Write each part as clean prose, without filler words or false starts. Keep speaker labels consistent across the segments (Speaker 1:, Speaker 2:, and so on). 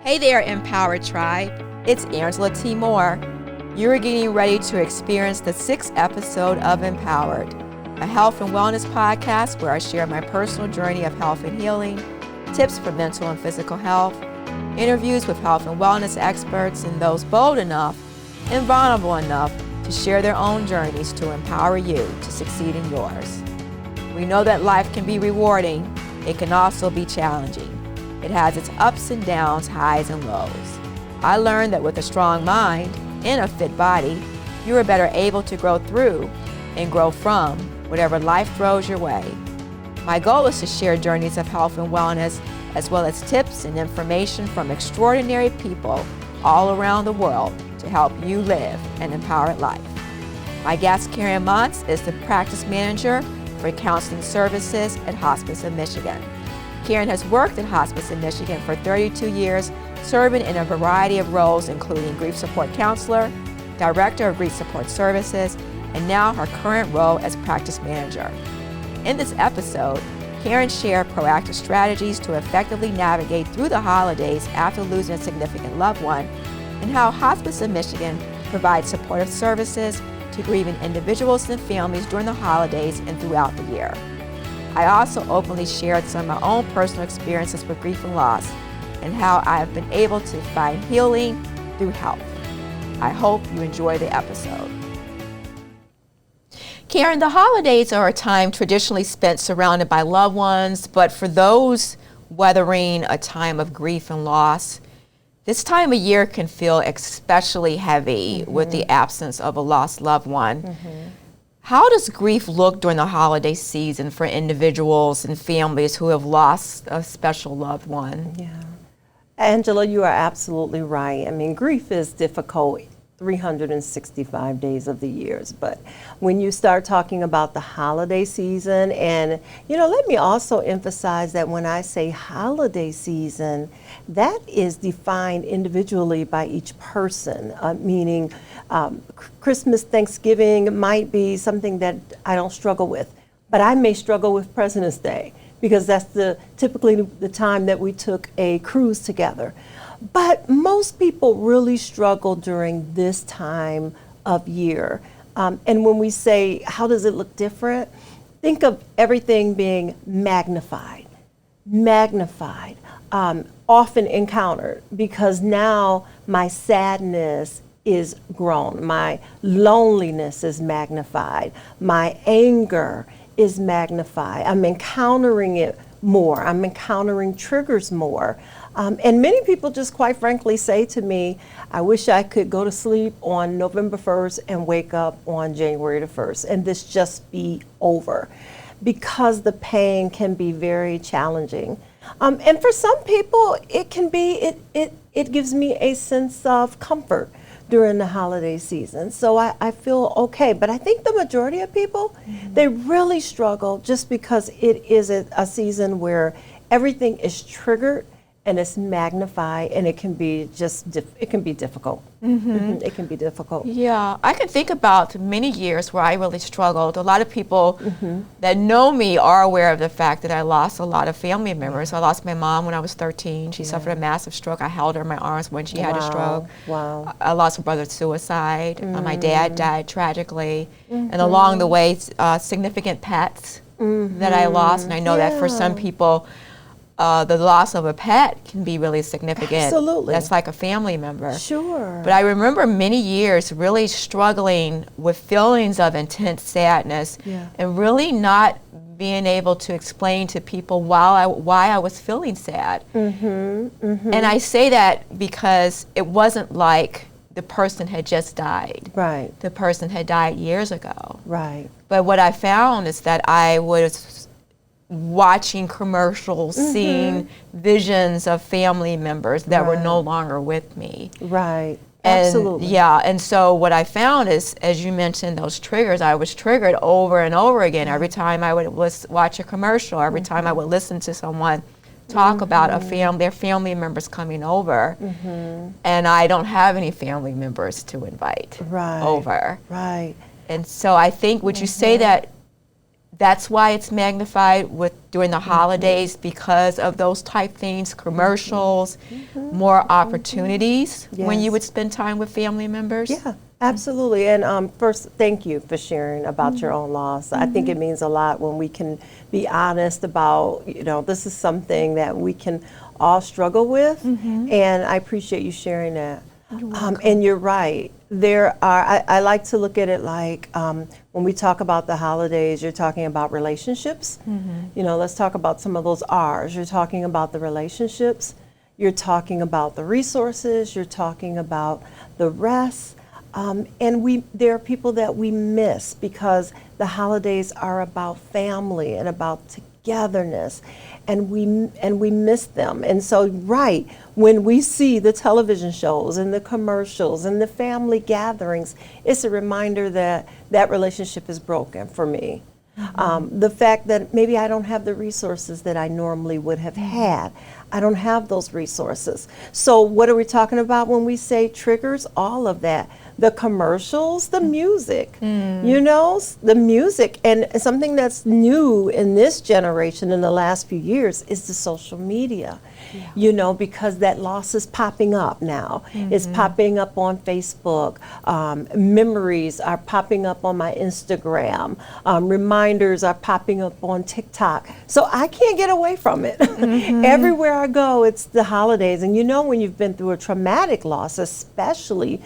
Speaker 1: Hey there, Empowered Tribe. It's Angela T. Moore. You're getting ready to experience the 6th episode of Empowered, a health and wellness podcast where I share my personal journey of health and healing, tips for mental and physical health, interviews with health and wellness experts, and those bold enough and vulnerable enough to share their own journeys to empower you to succeed in yours. We know that life can be rewarding. It can also be challenging. It has its ups and downs, highs and lows. I learned that with a strong mind and a fit body, you are better able to grow through and grow from whatever life throws your way. My goal is to share journeys of health and wellness, as well as tips and information from extraordinary people all around the world to help you live an empowered life. My guest, Karen Monts, is the practice manager for counseling services at Hospice of Michigan. Karen has worked at Hospice in Michigan for 32 years, serving in a variety of roles, including grief support counselor, director of grief support services, and now her current role as practice manager. In this episode, Karen shared proactive strategies to effectively navigate through the holidays after losing a significant loved one, and how Hospice of Michigan provides supportive services to grieving individuals and families during the holidays and throughout the year. I also openly shared some of my own personal experiences with grief and loss and how I have been able to find healing through health. I hope you enjoy the episode. Karen, the holidays are a time traditionally spent surrounded by loved ones, but for those weathering a time of grief and loss, this time of year can feel especially heavy with the absence of a lost loved one. How does grief look during the holiday season for individuals and families who have lost a special loved one?
Speaker 2: Yeah. Angela, you are absolutely right. I mean, grief is difficult 365 days of the year. But when you start talking about the holiday season, and, let me also emphasize that when I say holiday season, that is defined individually by each person, meaning Christmas, Thanksgiving might be something that I don't struggle with, but I may struggle with President's Day because that's typically the time that we took a cruise together. But most people really struggle during this time of year. And when we say, how does it look different? Think of everything being magnified, often encountered, because now my sadness is grown, my loneliness is magnified, my anger is magnified. I'm encountering it more, I'm encountering triggers more. And many people just quite frankly say to me, I wish I could go to sleep on November 1st and wake up on January the 1st and this just be over, because the pain can be very challenging. And for some people, it can be, it gives me a sense of comfort during the holiday season. So I feel okay. But I think the majority of people, they really struggle just because it is a season where everything is triggered and it's magnified, and it can be it can be difficult. It can be difficult.
Speaker 1: Yeah, I can think about many years where I really struggled. A lot of people that know me are aware of the fact that I lost a lot of family members. I lost my mom when I was 13. She suffered a massive stroke. I held her in my arms when she had a stroke.
Speaker 2: Wow.
Speaker 1: I lost a brother to suicide. My dad died tragically. And along the way, significant pets that I lost. And I know that for some people, the loss of a pet can be really significant.
Speaker 2: Absolutely.
Speaker 1: That's like a family member.
Speaker 2: Sure.
Speaker 1: But I remember many years really struggling with feelings of intense sadness and really not being able to explain to people why I was feeling sad. And I say that because it wasn't like the person had just died.
Speaker 2: Right.
Speaker 1: The person had died years ago.
Speaker 2: Right.
Speaker 1: But what I found is that I was watching commercials, seeing visions of family members that were no longer with me.
Speaker 2: Right.
Speaker 1: And
Speaker 2: absolutely.
Speaker 1: Yeah, and so what I found is, as you mentioned, those triggers, I was triggered over and over again. Every time I would watch a commercial, every time I would listen to someone talk about their family members coming over, and I don't have any family members to invite over.
Speaker 2: Right.
Speaker 1: And so I think, would you say that that's why it's magnified during the holidays, because of those type things, commercials, more opportunities when you would spend time with family members.
Speaker 2: Yeah, absolutely. And first, thank you for sharing about your own loss. I think it means a lot when we can be honest about, this is something that we can all struggle with, and I appreciate you sharing that. And you're right. There are, I like to look at it like when we talk about the holidays, you're talking about relationships. Let's talk about some of those R's. You're talking about the relationships. You're talking about the resources. You're talking about the rest. And there are people that we miss because the holidays are about family and about togetherness, and we miss them. And so, right, when we see the television shows and the commercials and the family gatherings, it's a reminder that that relationship is broken for me. The fact that maybe I don't have the resources that I normally would have had. I don't have those resources. So what are we talking about when we say triggers? All of that. The commercials, the music, the music. And something that's new in this generation in the last few years is the social media, because that loss is popping up now. It's popping up on Facebook. Memories are popping up on my Instagram. Reminders are popping up on TikTok. So I can't get away from it. Everywhere I go, it's the holidays. And when you've been through a traumatic loss, especially,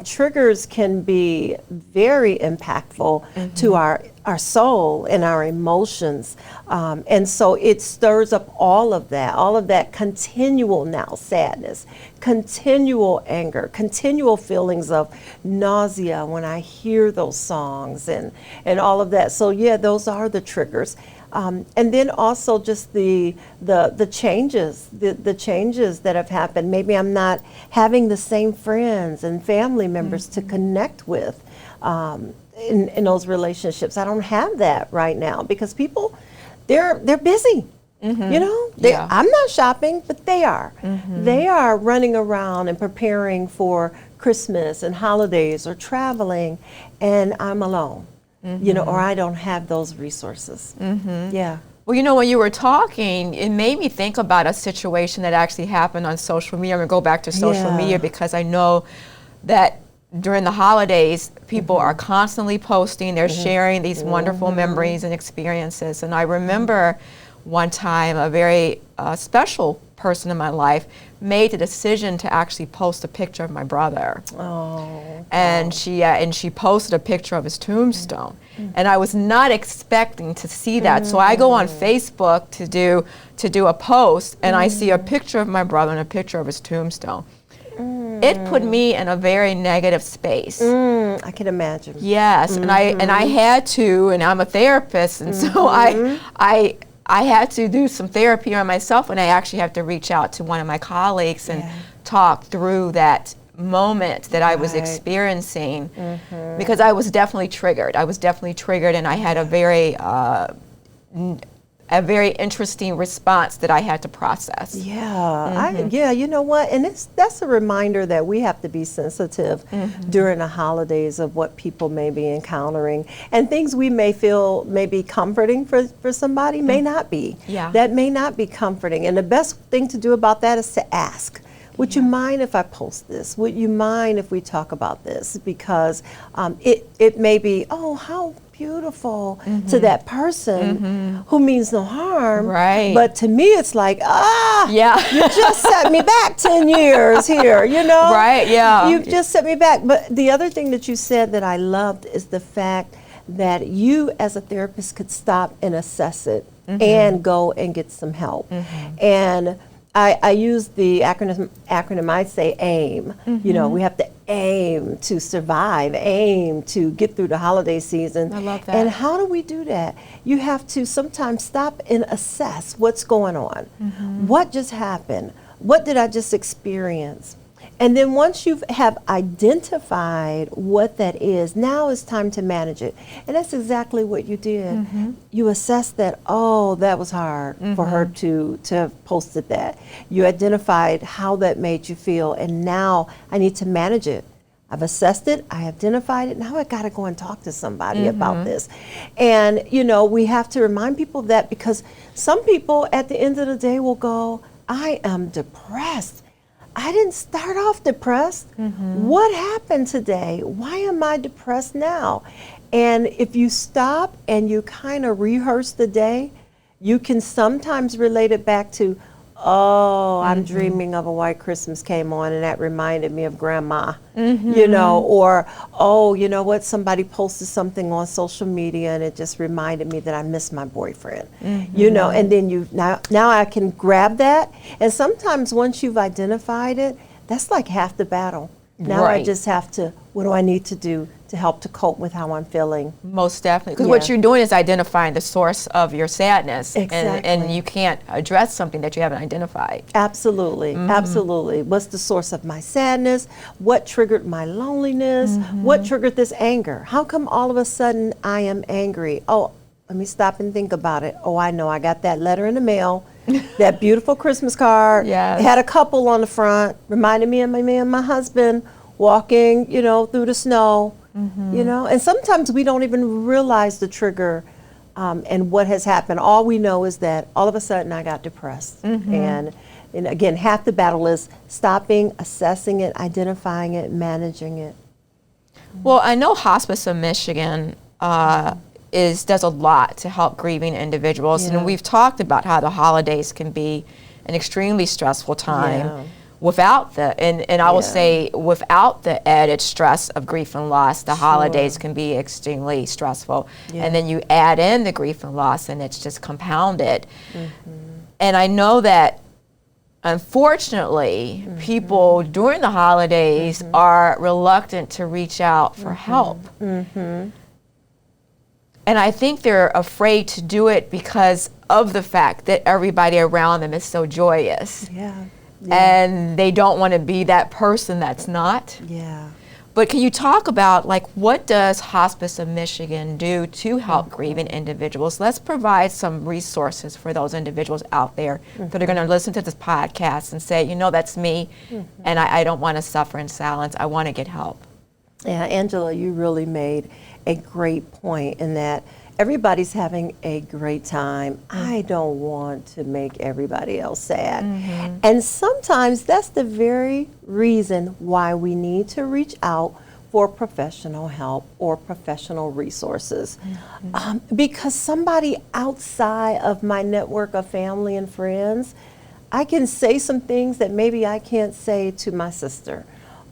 Speaker 2: triggers can be very impactful to our soul and our emotions. And so it stirs up all of that continual now sadness, continual anger, continual feelings of nausea when I hear those songs and all of that. So yeah, those are the triggers. And then also just the changes, the changes that have happened. Maybe I'm not having the same friends and family members to connect with in those relationships. I don't have that right now because people, they're busy. I'm not shopping, but they are. They are running around and preparing for Christmas and holidays or traveling, and I'm alone. Or I don't have those resources. Yeah.
Speaker 1: Well, when you were talking, it made me think about a situation that actually happened on social media. I'm going to go back to social media because I know that during the holidays, people are constantly posting, they're sharing these wonderful memories and experiences. And I remember one time a very special person in my life made the decision to actually post a picture of my brother. And she posted a picture of his tombstone. And I was not expecting to see that. So I go on Facebook to do a post, and I see a picture of my brother and a picture of his tombstone. It put me in a very negative space.
Speaker 2: I can imagine.
Speaker 1: Yes, and I had to, and I'm a therapist, and so I had to do some therapy on myself, and I actually have to reach out to one of my colleagues and talk through that moment that I was experiencing, because I was definitely triggered. And I had a very interesting response that I had to process.
Speaker 2: You know what? And that's a reminder that we have to be sensitive during the holidays of what people may be encountering, and things we may feel may be comforting for somebody may not be. That may not be comforting. And the best thing to do about that is to ask. Would you mind if I post this? Would you mind if we talk about this? Because it may be, oh, how beautiful to that person who means no harm.
Speaker 1: Right.
Speaker 2: But to me, it's like, you just set me back 10 years here,
Speaker 1: Right, yeah.
Speaker 2: You've just set me back. But the other thing that you said that I loved is the fact that you as a therapist could stop and assess it and go and get some help. And I use the acronym, I say AIM. We have to aim to survive, aim to get through the holiday season.
Speaker 1: I love that.
Speaker 2: And how do we do that? You have to sometimes stop and assess what's going on. What just happened? What did I just experience? And then once you have identified what that is, now it's time to manage it. And that's exactly what you did. You assessed that, that was hard for her to have posted that. You identified how that made you feel, and now I need to manage it. I've assessed it, I identified it, now I gotta go and talk to somebody about this. And, you know, we have to remind people of that, because some people at the end of the day will go, I am depressed. I didn't start off depressed. What happened today? Why am I depressed now? And if you stop and you kind of rehearse the day, you can sometimes relate it back to, oh, I'm dreaming of a white Christmas came on and that reminded me of grandma, you know, or, oh, you know what, somebody posted something on social media and it just reminded me that I miss my boyfriend, you know, and then now I can grab that. And sometimes once you've identified it, that's like half the battle. Now I just have to, what do I need to do to help to cope with how I'm feeling?
Speaker 1: Most definitely. Because what you're doing is identifying the source of your sadness.
Speaker 2: Exactly.
Speaker 1: And you can't address something that you haven't identified.
Speaker 2: Absolutely. Absolutely. What's the source of my sadness? What triggered my loneliness? What triggered this anger? How come all of a sudden I am angry? Oh, let me stop and think about it. Oh, I know. I got that letter in the mail. That beautiful Christmas card.
Speaker 1: Yes.
Speaker 2: It had a couple on the front, reminded me of me and my husband walking, you know, through the snow, you know. And sometimes we don't even realize the trigger and what has happened. All we know is that all of a sudden I got depressed. And again, half the battle is stopping, assessing it, identifying it, managing it.
Speaker 1: Well, I know Hospice of Michigan does a lot to help grieving individuals, and we've talked about how the holidays can be an extremely stressful time without and I will say without the added stress of grief and loss. The holidays can be extremely stressful, and then you add in the grief and loss and it's just compounded. And I know that unfortunately people during the holidays are reluctant to reach out for help. And I think they're afraid to do it because of the fact that everybody around them is so joyous. And they don't want to be that person that's not. But can you talk about, like, what does Hospice of Michigan do to help grieving individuals? Let's provide some resources for those individuals out there that are going to listen to this podcast and say, you know, that's me, and I don't want to suffer in silence. I want to get help.
Speaker 2: Yeah, Angela, you really made a great point in that everybody's having a great time. I don't want to make everybody else sad. And sometimes that's the very reason why we need to reach out for professional help or professional resources. Because somebody outside of my network of family and friends, I can say some things that maybe I can't say to my sister.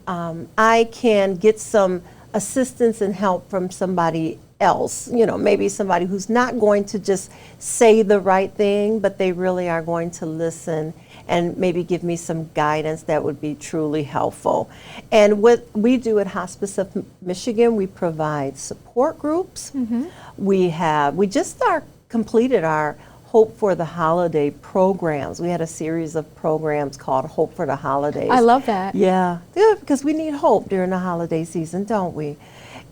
Speaker 2: I can get some assistance and help from somebody else, you know, maybe somebody who's not going to just say the right thing, but they really are going to listen and maybe give me some guidance that would be truly helpful. And what we do at Hospice of Michigan, we provide support groups. We just completed our Hope for the Holiday programs. We had a series of programs called Hope for the Holidays.
Speaker 1: I love that.
Speaker 2: Yeah, because we need hope during the holiday season, don't we?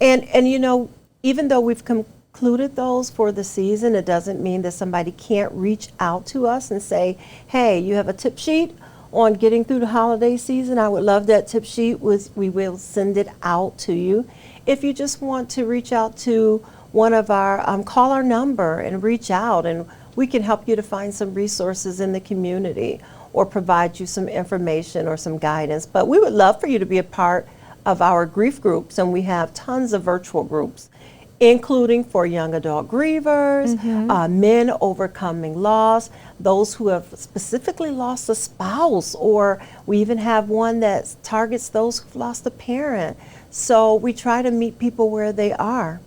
Speaker 2: And you know, even though we've concluded those for the season, it doesn't mean that somebody can't reach out to us and say, hey, you have a tip sheet on getting through the holiday season. I would love that tip sheet. We will send it out to you. If you just want to reach out to one of our, call our number and reach out, and we can help you to find some resources in the community or provide you some information or some guidance. But we would love for you to be a part of our grief groups, and we have tons of virtual groups, including for young adult grievers, men overcoming loss, those who have specifically lost a spouse, or we even have one that targets those who've lost a parent. So we try to meet people where they are.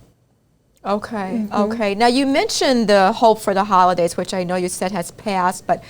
Speaker 1: Okay, okay. Now you mentioned the Hope for the Holidays, which I know you said has passed, but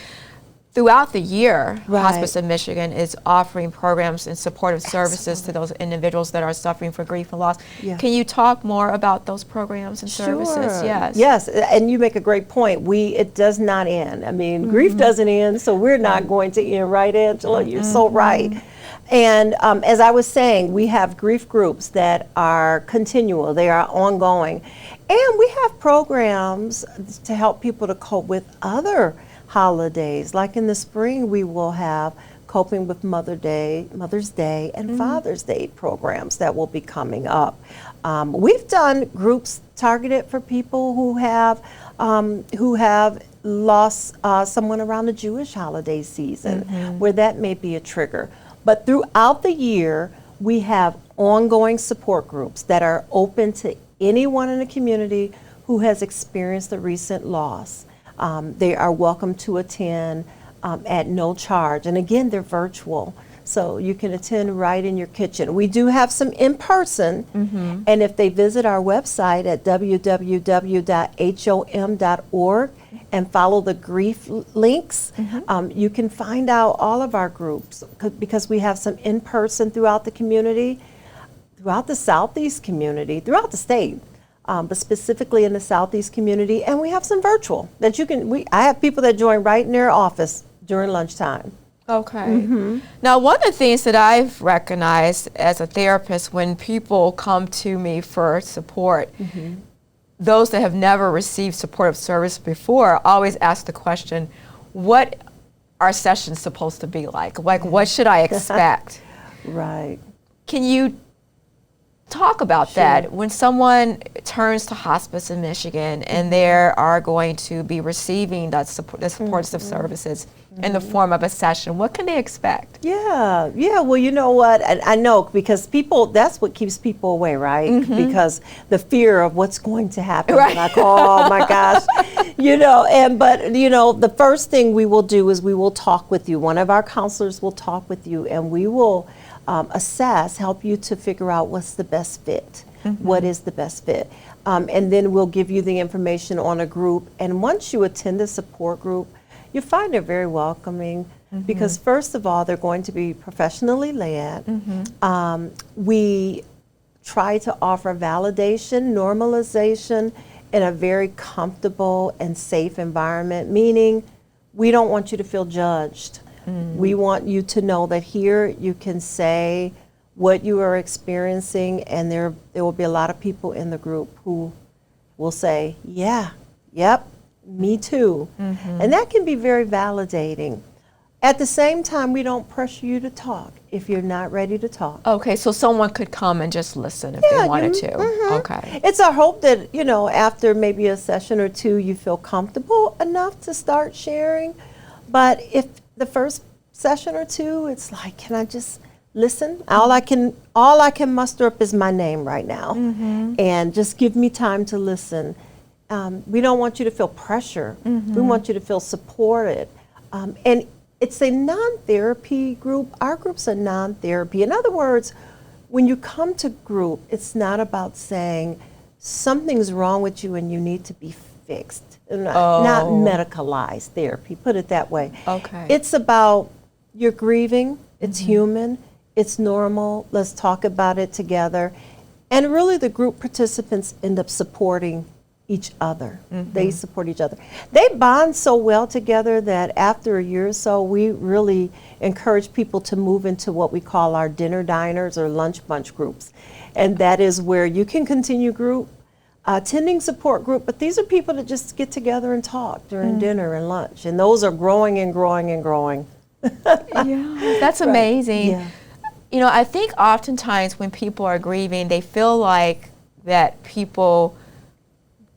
Speaker 1: throughout the year, Hospice of Michigan is offering programs and supportive services to those individuals that are suffering for grief and loss. Can you talk more about those programs and services?
Speaker 2: Yes, and you make a great point. It does not end. I mean, grief doesn't end, so we're not going to end, right, Angela? You're so right. And as I was saying, we have grief groups that are continual, they are ongoing. And we have programs to help people to cope with other holidays. Like in the spring, we will have coping with Mother's Day, and Father's Day programs that will be coming up. We've done groups targeted for people who have lost someone around the Jewish holiday season, where that may be a trigger. But throughout the year, we have ongoing support groups that are open to anyone in the community who has experienced a recent loss. They are welcome to attend at no charge. And again, they're virtual, so you can attend right in your kitchen. We do have some in person, and if they visit our website at www.hom.org and follow the grief links, you can find out all of our groups, because we have some in person throughout the community, throughout the Southeast community, throughout the state. But specifically in the Southeast community, and we have some virtual that you can. I have people that join right in their office during lunchtime.
Speaker 1: Okay. Now, one of the things that I've recognized as a therapist, when people come to me for support, those that have never received supportive service before always ask the question, what are sessions supposed to be like? Like, what should I expect?
Speaker 2: Right.
Speaker 1: Can you talk about that when someone turns to Hospice in Michigan and they are going to be receiving the supportive services in the form of a session? What can they expect?
Speaker 2: Yeah. Well, you know what? I know, because that's what keeps people away, right? Because the fear of what's going to happen.
Speaker 1: Right.
Speaker 2: Like, oh my gosh, but the first thing we will do is we will talk with you. One of our counselors will talk with you, and we will help you to figure out what's the best fit. What is the best fit? And then we'll give you the information on a group. And once you attend the support group, you find it very welcoming, because first of all, they're going to be professionally led. We try to offer validation, normalization in a very comfortable and safe environment, meaning we don't want you to feel judged. We want you to know that here you can say what you are experiencing, and there will be a lot of people in the group who will say, yeah, yep, me too. And that can be very validating. At the same time, we don't pressure you to talk if you're not ready to talk.
Speaker 1: Okay, so someone could come and just listen if they wanted to. Okay.
Speaker 2: It's our hope that, after maybe a session or two, you feel comfortable enough to start sharing. But if the first session or two, it's like, can I just listen? All I can muster up is my name right now, and just give me time to listen. We don't want you to feel pressure. We want you to feel supported. And it's a non-therapy group. Our groups are non-therapy. In other words, when you come to group, it's not about saying something's wrong with you and you need to be fixed. Not medicalized therapy, put it that way.
Speaker 1: Okay.
Speaker 2: It's about you're grieving, it's human, it's normal, let's talk about it together. And really the group participants end up supporting each other. They support each other. They bond so well together that after a year or so, we really encourage people to move into what we call our dinner diners or lunch bunch groups. And that is where you can continue attending support group, but these are people that just get together and talk during dinner and lunch, and those are growing and growing and growing.
Speaker 1: Yeah, that's amazing.
Speaker 2: Yeah.
Speaker 1: I think oftentimes when people are grieving, they feel like that people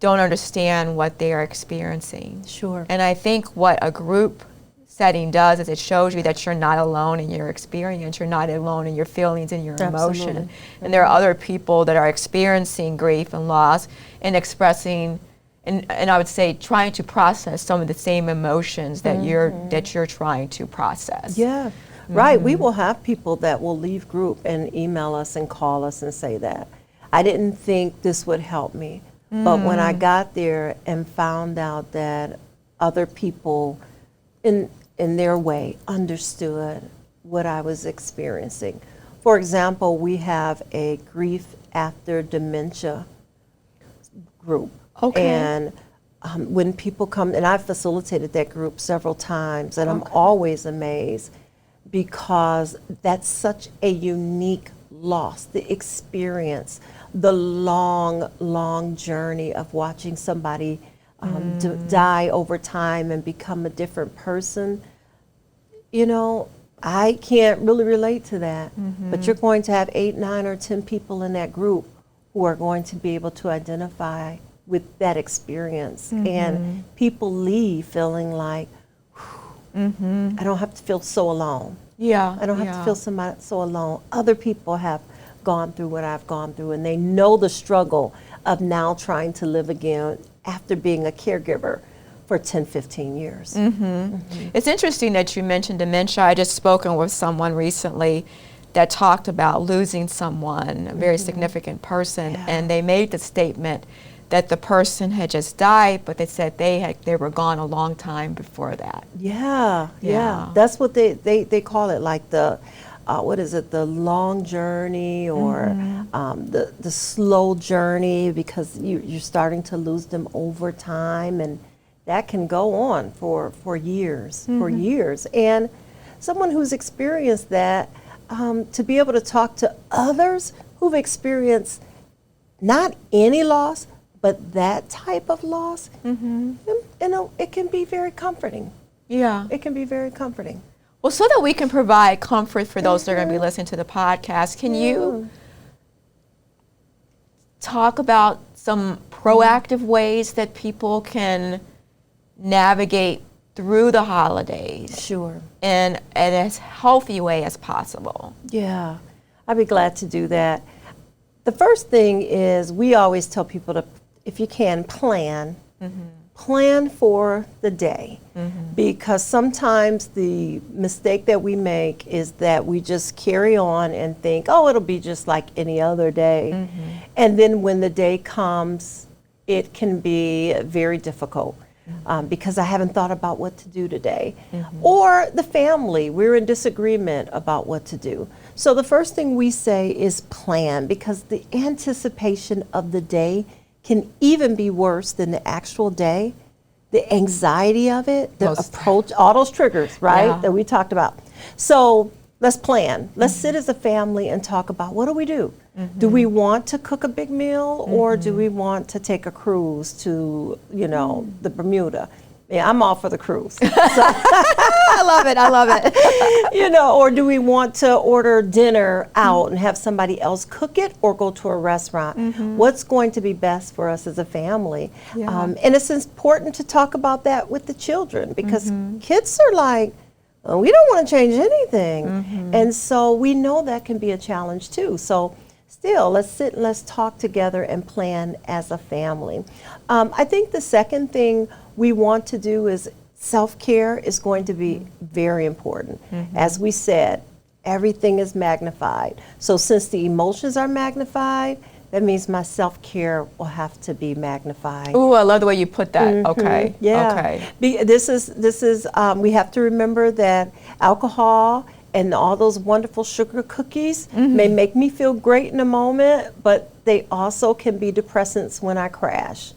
Speaker 1: don't understand what they are experiencing.
Speaker 2: Sure.
Speaker 1: And I think what a group setting does is it shows you that you're not alone in your experience, you're not alone in your feelings and your emotion. And there are other people that are experiencing grief and loss and expressing, and I would say trying to process some of the same emotions that you're trying to process.
Speaker 2: Yeah, right. We will have people that will leave group and email us and call us and say that. I didn't think this would help me, but when I got there and found out that other people in their way understood what I was experiencing. For example, we have a grief after dementia group.
Speaker 1: Okay.
Speaker 2: And when people come, and I've facilitated that group several times, and I'm always amazed because that's such a unique loss, the experience, the long journey of watching somebody die over time and become a different person. I can't really relate to that, but you're going to have 8, 9, or 10 people in that group who are going to be able to identify with that experience. And people leave feeling like, I don't have to feel so alone.
Speaker 1: Yeah.
Speaker 2: I don't have to feel so alone. Other people have gone through what I've gone through, and they know the struggle of now trying to live again after being a caregiver for 10, 15 years.
Speaker 1: It's interesting that you mentioned dementia. I just spoken with someone recently that talked about losing someone, a very significant person, and they made the statement that the person had just died, but they said they were gone a long time before that.
Speaker 2: Yeah. That's what they call it, like the what is it, the long journey, or the slow journey, because you're starting to lose them over time, and that can go on for years, And someone who's experienced that, to be able to talk to others who've experienced not any loss, but that type of loss, it can be very comforting.
Speaker 1: Yeah.
Speaker 2: It can be very comforting.
Speaker 1: Well, so that we can provide comfort for those that are going to be listening to the podcast, can you talk about some proactive ways that people can navigate through the holidays?
Speaker 2: Sure.
Speaker 1: In as healthy way as possible?
Speaker 2: Yeah, I'd be glad to do that. The first thing is, we always tell people to, if you can, plan. Plan for the day, because sometimes the mistake that we make is that we just carry on and think, oh, it'll be just like any other day. And then when the day comes, it can be very difficult. Because I haven't thought about what to do today. Or the family, we're in disagreement about what to do. So the first thing we say is plan, because the anticipation of the day can even be worse than the actual day. The anxiety of it, the approach, all those triggers, right, that we talked about. So let's plan. Let's sit as a family and talk about, what do we do? Do we want to cook a big meal, or do we want to take a cruise to, the Bermuda? Yeah, I'm all for the cruise. So
Speaker 1: I love it.
Speaker 2: Or do we want to order dinner out and have somebody else cook it, or go to a restaurant? What's going to be best for us as a family? And it's important to talk about that with the children, because kids are like, we don't want to change anything. And so we know that can be a challenge too. So still, let's sit and let's talk together and plan as a family. I think the second thing we want to do is, self-care is going to be very important. As we said, everything is magnified. So since the emotions are magnified, that means my self-care will have to be magnified.
Speaker 1: Ooh, I love the way you put that. Okay.
Speaker 2: Yeah.
Speaker 1: Okay.
Speaker 2: This is we have to remember that alcohol and all those wonderful sugar cookies may make me feel great in a moment, but they also can be depressants when I crash.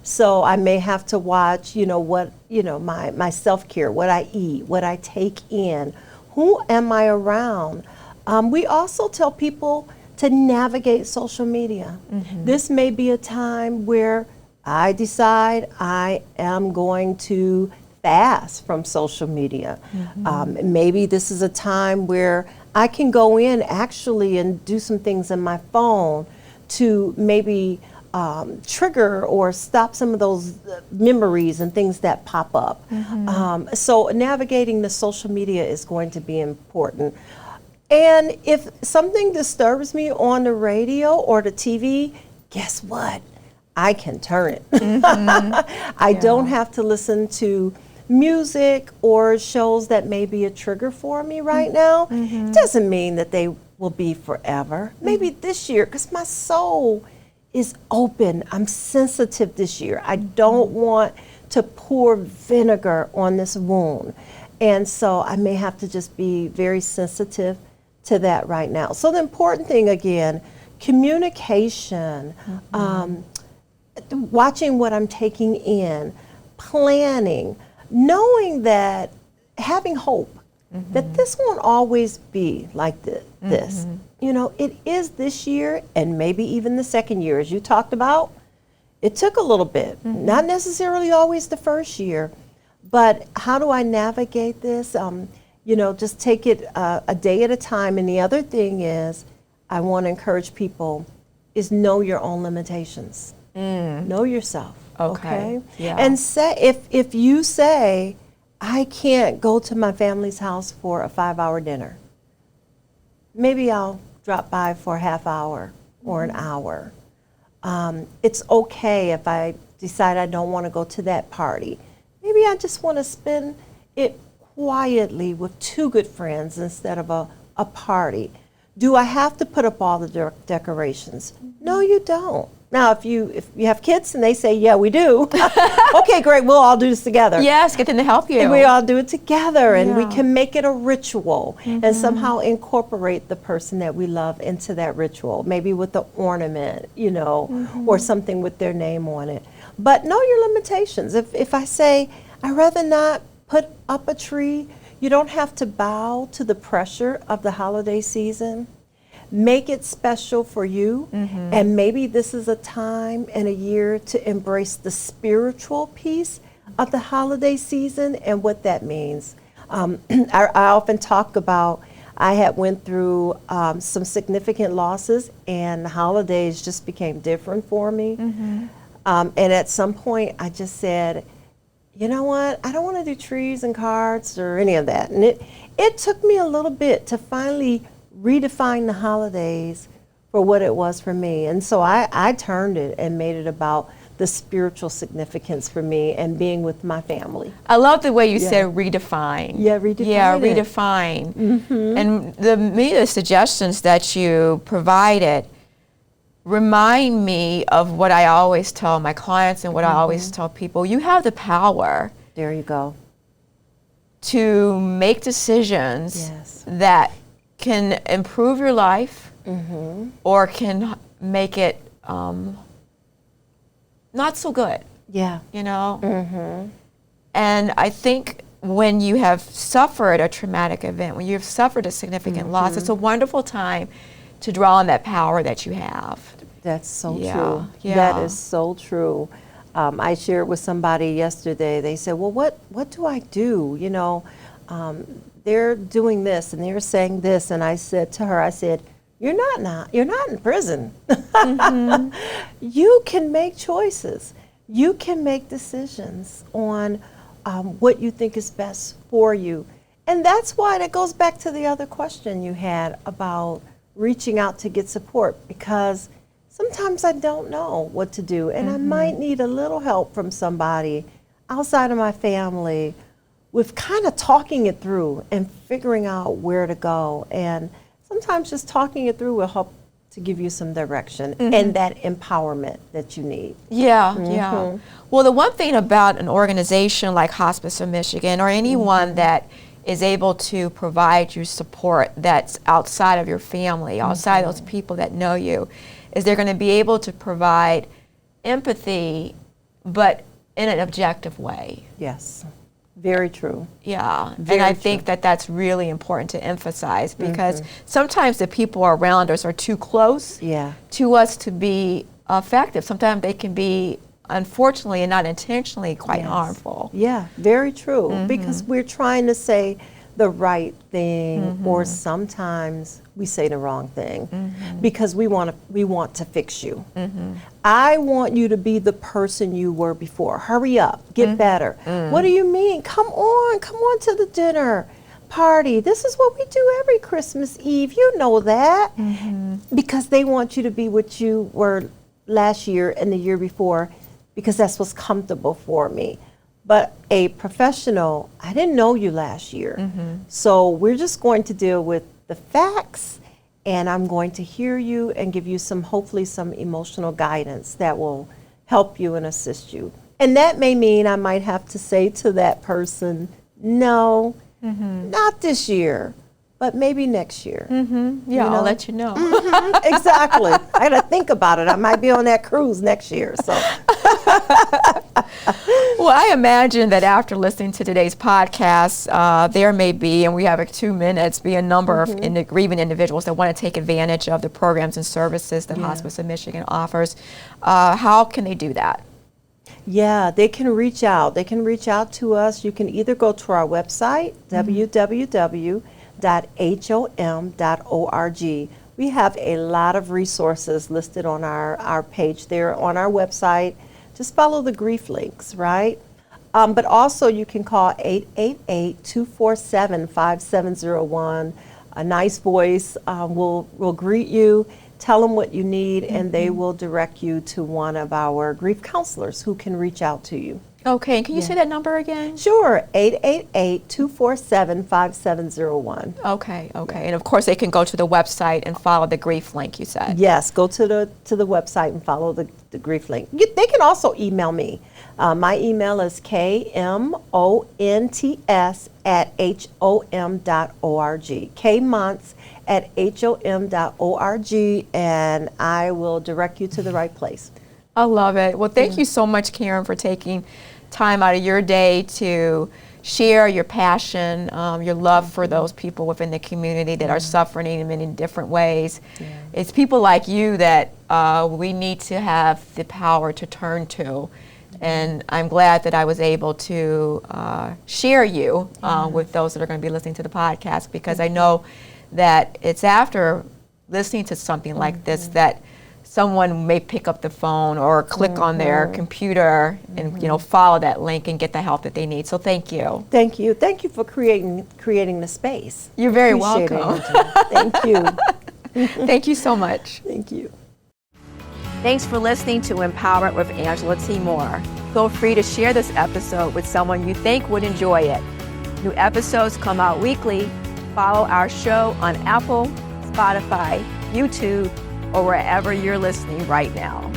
Speaker 2: So I may have to watch, my self-care, what I eat, what I take in, who am I around. We also tell people to navigate social media. This may be a time where I decide I am going to fast from social media. Maybe this is a time where I can go in actually and do some things on my phone to maybe trigger or stop some of those memories and things that pop up. So navigating the social media is going to be important. And if something disturbs me on the radio or the TV, guess what? I can turn it. I don't have to listen to music or shows that may be a trigger for me right now. Doesn't mean that they will be forever. Maybe this year, because my soul is open. I'm sensitive this year. I don't want to pour vinegar on this wound. And so I may have to just be very sensitive to that right now. So the important thing, again, communication, watching what I'm taking in, planning, knowing that, having hope that this won't always be like this. It is this year, and maybe even the second year, as you talked about. It took a little bit, not necessarily always the first year, but how do I navigate this? just take it a day at a time. And the other thing is, I want to encourage people is know your own limitations. Know yourself. Okay.
Speaker 1: Yeah.
Speaker 2: And say if you say, I can't go to my family's house for a 5-hour dinner, maybe I'll drop by for a half hour or an hour. It's okay if I decide I don't want to go to that party. Maybe I just want to spend it quietly with 2 good friends instead of a party. Do I have to put up all the decorations? No, you don't. Now, if you have kids and they say, yeah, we do, okay, great, we'll all do this together.
Speaker 1: Yes, get them to help you.
Speaker 2: And we all do it together, and we can make it a ritual and somehow incorporate the person that we love into that ritual, maybe with an ornament, or something with their name on it. But know your limitations. If I say, I'd rather not put up a tree, you don't have to bow to the pressure of the holiday season. Make it special for you, and maybe this is a time and a year to embrace the spiritual piece of the holiday season and what that means. I often talk about, I had went through some significant losses, and the holidays just became different for me. And at some point I just said, you know what, I don't want to do trees and cards or any of that. And it took me a little bit to finally redefine the holidays for what it was for me. And so I turned it and made it about the spiritual significance for me and being with my family.
Speaker 1: I love the way you said redefine.
Speaker 2: Yeah, redefine.
Speaker 1: Yeah, redefine. And the suggestions that you provided remind me of what I always tell my clients and what I always tell people. You have the power.
Speaker 2: There you go.
Speaker 1: To make decisions that can improve your life or can make it not so good.
Speaker 2: Yeah.
Speaker 1: And I think when you have suffered a traumatic event, when you've suffered a significant loss, it's a wonderful time to draw on that power that you have.
Speaker 2: That's so true.
Speaker 1: Yeah.
Speaker 2: That is so true. I shared with somebody yesterday. They said, well, what do I do? They're doing this and they're saying this. And I said to her, you're not in prison. You can make choices. You can make decisions on what you think is best for you. And that's why that goes back to the other question you had about reaching out to get support, because sometimes I don't know what to do, and I might need a little help from somebody outside of my family with kind of talking it through and figuring out where to go. And sometimes just talking it through will help to give you some direction and that empowerment that you need.
Speaker 1: Yeah. Well, the one thing about an organization like Hospice of Michigan, or anyone that is able to provide you support that's outside of your family, outside those people that know you, is they're going to be able to provide empathy, but in an objective way.
Speaker 2: Yes, very true.
Speaker 1: Yeah, and I think that that's really important to emphasize, because sometimes the people around us are too close to us to be effective. Sometimes they can be, unfortunately and not intentionally, quite harmful.
Speaker 2: Yeah, very true, because we're trying to say the right thing, or sometimes we say the wrong thing because we want to fix you. I want you to be the person you were before. Hurry up, get better. What do you mean? Come on to the dinner party. This is what we do every Christmas Eve. You know that. Because they want you to be what you were last year and the year before, because that's what's comfortable for me. But a professional, I didn't know you last year. So we're just going to deal with the facts, and I'm going to hear you and give you hopefully some emotional guidance that will help you and assist you. And that may mean I might have to say to that person, no, not this year, but maybe next year.
Speaker 1: Yeah, I'll let you know.
Speaker 2: Exactly. I got to think about it. I might be on that cruise next year. So.
Speaker 1: Well, I imagine that after listening to today's podcast, there may be, and we have 2 minutes, be a number of grieving individuals that want to take advantage of the programs and services that Hospice of Michigan offers. How can they do that?
Speaker 2: Yeah, they can reach out. They can reach out to us. You can either go to our website, www.hom.org. We have a lot of resources listed on our page there on our website. Just follow the grief links, right? But also you can call 888-247-5701. A nice voice will greet you, tell them what you need, and they will direct you to one of our grief counselors who can reach out to you.
Speaker 1: Okay, can you say that number again?
Speaker 2: Sure, 888-247-5701.
Speaker 1: Okay. And of course they can go to the website and follow the grief link you said.
Speaker 2: Yes, go to the website and follow the grief link. They can also email me. My email is kmonts@hom.org. kmonts@hom.org, and I will direct you to the right place.
Speaker 1: I love it. Well, thank you so much, Karen, for taking time out of your day to share your passion, your love for those people within the community that are suffering in many different ways. Yeah. It's people like you that we need to have the power to turn to. And I'm glad that I was able to share you with those that are going to be listening to the podcast, because I know that it's after listening to something like this that someone may pick up the phone or click on their computer and follow that link and get the help that they need. So thank you.
Speaker 2: Thank you for creating the space.
Speaker 1: You're very welcome.
Speaker 2: Thank you.
Speaker 1: Thank you so much.
Speaker 2: Thank you.
Speaker 1: Thanks for listening to Empower It with Angela T. Moore. Feel free to share this episode with someone you think would enjoy it. New episodes come out weekly. Follow our show on Apple, Spotify, YouTube, or wherever you're listening right now.